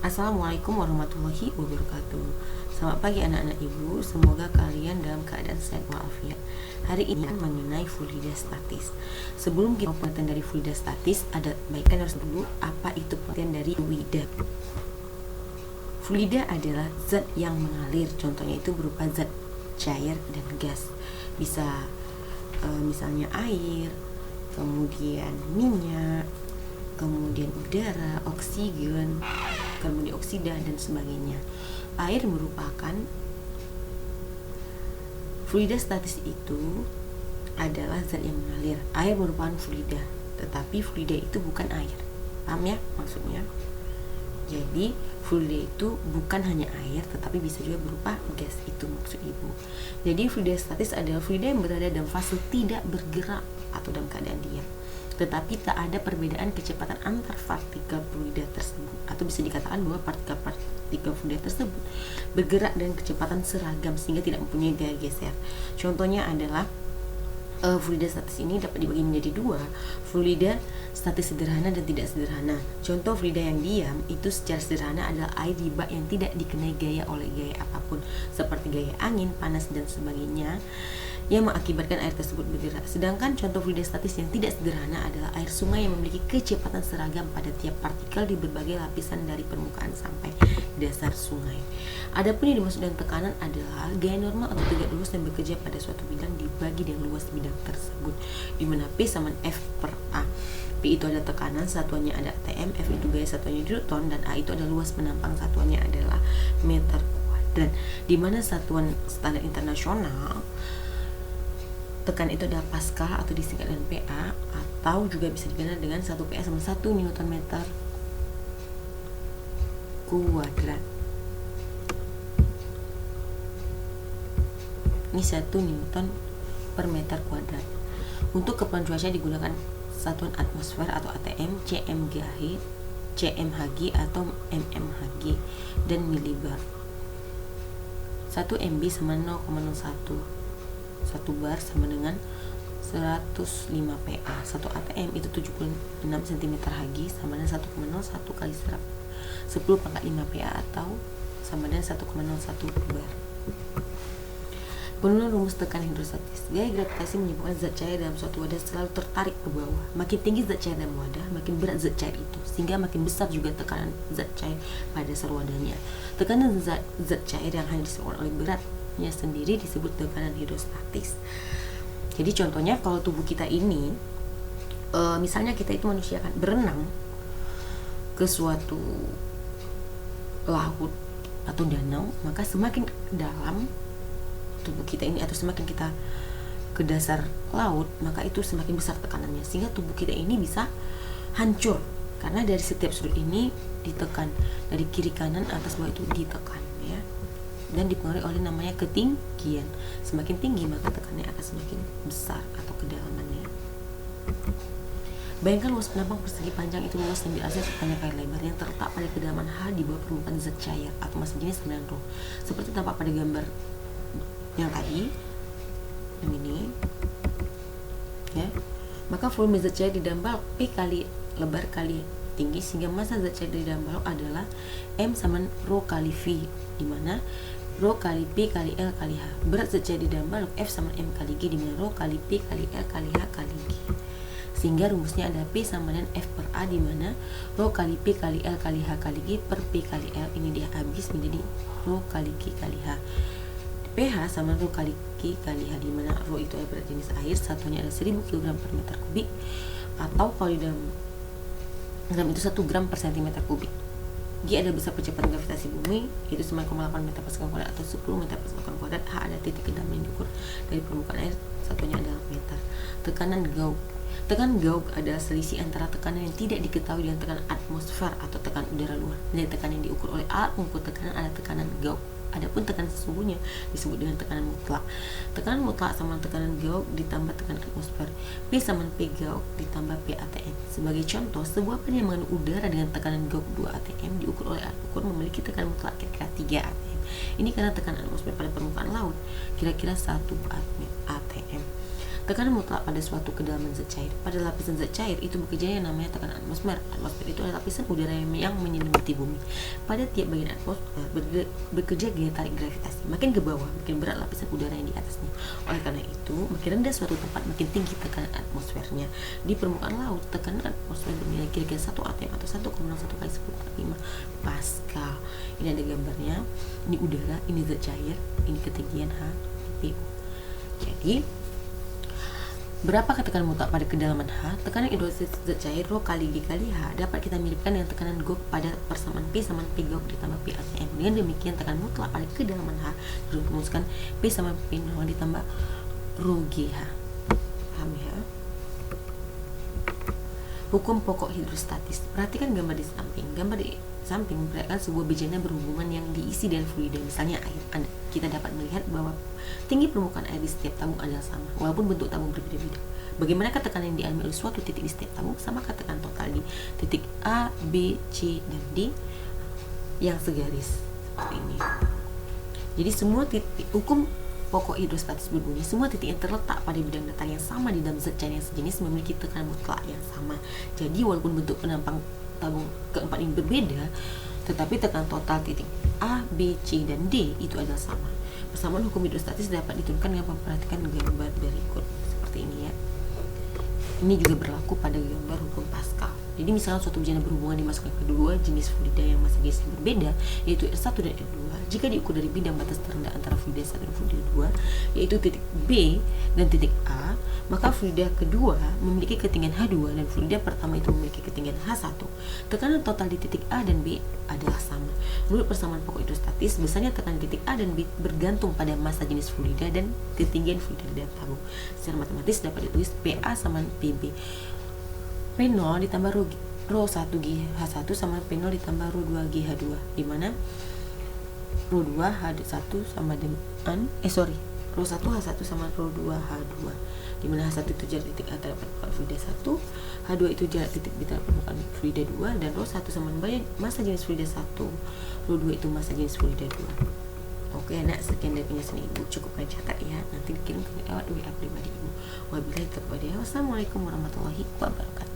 Assalamualaikum warahmatullahi wabarakatuh. Selamat pagi anak-anak ibu, semoga kalian dalam keadaan sehat walafiat. Hari ini mengenai fluidostatis. Sebelum kita pengertian dari fluidostatis, ada baikkan harus dulu apa itu pengertian dari fluida. Fluida adalah zat yang mengalir, contohnya itu berupa zat cair dan gas. Bisa misalnya air, kemudian minyak, kemudian udara, oksigen, karbon dioksida dan sebagainya. Air merupakan fluidostatis itu adalah zat yang mengalir. Air merupakan fluida, tetapi fluida itu bukan air. Paham ya maksudnya? Jadi fluida itu bukan hanya air, tetapi bisa juga berupa gas, itu maksud ibu. Jadi fluidostatis adalah fluida yang berada dalam fase tidak bergerak atau dalam keadaan diam, tetapi tak ada perbedaan kecepatan antar partikel fluida tersebut, atau bisa dikatakan bahwa partikel fluida tersebut bergerak dengan kecepatan seragam sehingga tidak mempunyai gaya geser. Contohnya adalah fluida statis ini dapat dibagi menjadi dua, fluida statis sederhana dan tidak sederhana. Contoh fluida yang diam itu secara sederhana adalah air di bak yang tidak dikenai gaya oleh gaya apapun, seperti gaya angin, panas dan sebagainya, yang mengakibatkan air tersebut bergerak. Sedangkan contoh fluida statis yang tidak sederhana adalah air sungai yang memiliki kecepatan seragam pada tiap partikel di berbagai lapisan dari permukaan sampai dasar sungai. Adapun yang dimaksud dengan tekanan adalah gaya normal atau tegak lurus yang bekerja pada suatu bidang dibagi dengan luas bidang tersebut, di mana P sama F per A. P itu adalah tekanan, satuannya ada atm, F itu gaya, satuannya newton, dan A itu adalah luas penampang, satuannya adalah meter kuadrat. Di mana satuan standar internasional tekan itu adalah Pascal atau disingkat dengan PA, atau juga bisa dikenal dengan 1 PA sama 1 Newton meter kuadrat. Ini 1 Newton per meter kuadrat. Untuk keperluan cuaca digunakan satuan atmosfer atau ATM, CMGH, CMHG atau mmHg, dan milibar. 1 MB sama 0,01, 1 bar sama dengan 105 PA. 1 ATM itu 76 cm Hg sama dengan 1,01 kali 10 pangkat 5 PA atau sama dengan 1,01 bar. Penurunan rumus tekanan hidrostatis. Gaya gravitasi menyebabkan zat cair dalam suatu wadah selalu tertarik ke bawah. Makin tinggi zat cair dalam wadah, makin berat zat cair itu, sehingga makin besar juga tekanan zat cair pada dasar wadahnya. Tekanan zat cair yang hanya disebabkan oleh beratnya sendiri disebut tekanan hidrostatis. Jadi contohnya kalau tubuh kita ini, misalnya kita itu manusia kan berenang ke suatu laut atau danau, maka semakin dalam tubuh kita ini atau semakin kita ke dasar laut, maka itu semakin besar tekanannya, sehingga tubuh kita ini bisa hancur karena dari setiap sudut ini ditekan, dari kiri kanan atas bawah itu ditekan ya, dan dipengaruhi oleh namanya ketinggian. Semakin tinggi maka tekanannya akan semakin besar atau kedalamannya. Bayangkan luas penampang persegi panjang itu luas dan biasa sepanjang kali lebar yang terletak pada kedalaman H di bawah permukaan zat cair atau massa jenis 9 rho, seperti tampak pada gambar yang tadi, yang ini ya. Maka volume zat cair di dalam balok P kali lebar kali tinggi, sehingga massa zat cair di dalam balok adalah M sama rho kali V, di mana rho kali P kali L kali H. Berat zat cair di dalam balok F sama M kali G, di mana rho kali P kali L kali H kali G. Sehingga rumusnya ada P sama dengan F per A, di mana rho kali P kali L kali H kali G per P kali L, ini dia habis menjadi rho kali G kali H. pH sama rho kali G kali H, di mana rho itu adalah berat jenis air, satunya adalah 1000 kg per meter kubik, atau kalau di dalam gram itu 1 gram per centimeter kubik. G adalah besar percepatan gravitasi bumi, itu 9,8 meter per sekon kuadrat atau 10 meter per sekon kuadrat. H ada titik kedalaman yang diukur dari permukaan air, satunya adalah meter. Tekanan Gauge. Tekanan Gauge adalah selisih antara tekanan yang tidak diketahui dengan tekanan atmosfer atau tekanan udara luar. Nilai tekanan yang diukur oleh alat pengukur tekanan adalah tekanan Gauge. Adapun tekanan sesungguhnya disebut dengan tekanan mutlak. Tekanan mutlak sama tekanan Gauge ditambah tekanan atmosfer. P sama P Gauge ditambah P ATM. Sebagai contoh, sebuah pan yang mengandung udara dengan tekanan Gauge 2 ATM diukur oleh alat ukur memiliki tekanan mutlak kira-kira 3 ATM. Ini karena tekanan atmosfer pada permukaan laut kira-kira 1 ATM. Tekanan mutlak pada suatu kedalaman zat cair. Pada lapisan zat cair itu bekerja yang namanya tekanan atmosfer. Atmosfer itu adalah lapisan udara yang menyelimuti bumi. Pada tiap bagian atmosfer bekerja gaya tarik gravitasi. Makin ke bawah, makin berat lapisan udara yang di atasnya. Oleh karena itu, makin rendah suatu tempat, makin tinggi tekanan atmosfernya. Di permukaan laut, tekanan atmosfer bernilai kira-kira 1 atm atau 1,1 kali 10⁵ Pascal. Ini ada gambarnya. Ini udara, ini zat cair, ini ketinggian H, Jadi berapa tekanan mutlak pada kedalaman H? Tekanan hidrostatis zat cair rho kali G kali H dapat kita miripkan dengan tekanan GOP pada persamaan P sama P GOP ditambah P ATM. Dengan demikian tekanan mutlak pada kedalaman H dirumuskan P sama P 0 ditambah rho GH. Paham ya? Hukum pokok hidrostatis. Perhatikan gambar di samping. Gambar di samping memperlihatkan sebuah bejana berhubungan yang diisi dengan fluida, misalnya air. Kita dapat melihat bahwa tinggi permukaan air di setiap tabung adalah sama, walaupun bentuk tabung berbeda-beda. Bagaimanakah tekanan yang dialami oleh suatu titik di setiap tabung? Sama tekanan total di titik A, B, C, dan D yang segaris seperti ini. Jadi semua titik, hukum pokok hidrostatis berbunyi, semua titik yang terletak pada bidang datar yang sama di dalam zat cair yang sejenis memiliki tekanan mutlak yang sama. Jadi walaupun bentuk penampang tabung keempat ini berbeda, tetapi tekanan total titik A, B, C, dan D itu adalah sama. Persamaan hukum hidrostatis dapat diturunkan dengan memperhatikan gambar berikut seperti ini ya. Ini juga berlaku pada gambar hukum Pascal. Jadi misalnya suatu bejana berhubungan dimasukkan ke dua jenis fluida yang masih jenisnya berbeda, yaitu R1 dan R2. Jika diukur dari bidang batas terendah antara fluida 1 dan fluida 2, yaitu titik B dan titik A, maka fluida kedua memiliki ketinggian H2 dan fluida pertama itu memiliki ketinggian H1. Tekanan total di titik A dan B adalah sama. Menurut persamaan pokok hidrostatis, besarnya tekanan di titik A dan B bergantung pada massa jenis fluida dan ketinggian fluida di dalam tabung. Secara matematis dapat ditulis PA sama PB. P0 ditambah rho 1 GH1 sama P0 ditambah rho 2 GH2, di mana rho 2 H1 sama dengan rho 1 H1 sama rho 2 H2, di mana H1 itu jarak titik A terhadap permukaan fluida 1, H2 itu jarak titik B terhadap permukaan fluida 2, dan rho 1 sama dengan massa jenis fluida 1, rho 2 itu massa jenis fluida 2. Oke anak, sekian dari penjelasan ibu, cukup kalian catat ya, nanti dikirim lewat WA pribadi ibu. Wabillahi taufiq wal hidayah. Wassalamualaikum warahmatullahi wabarakatuh.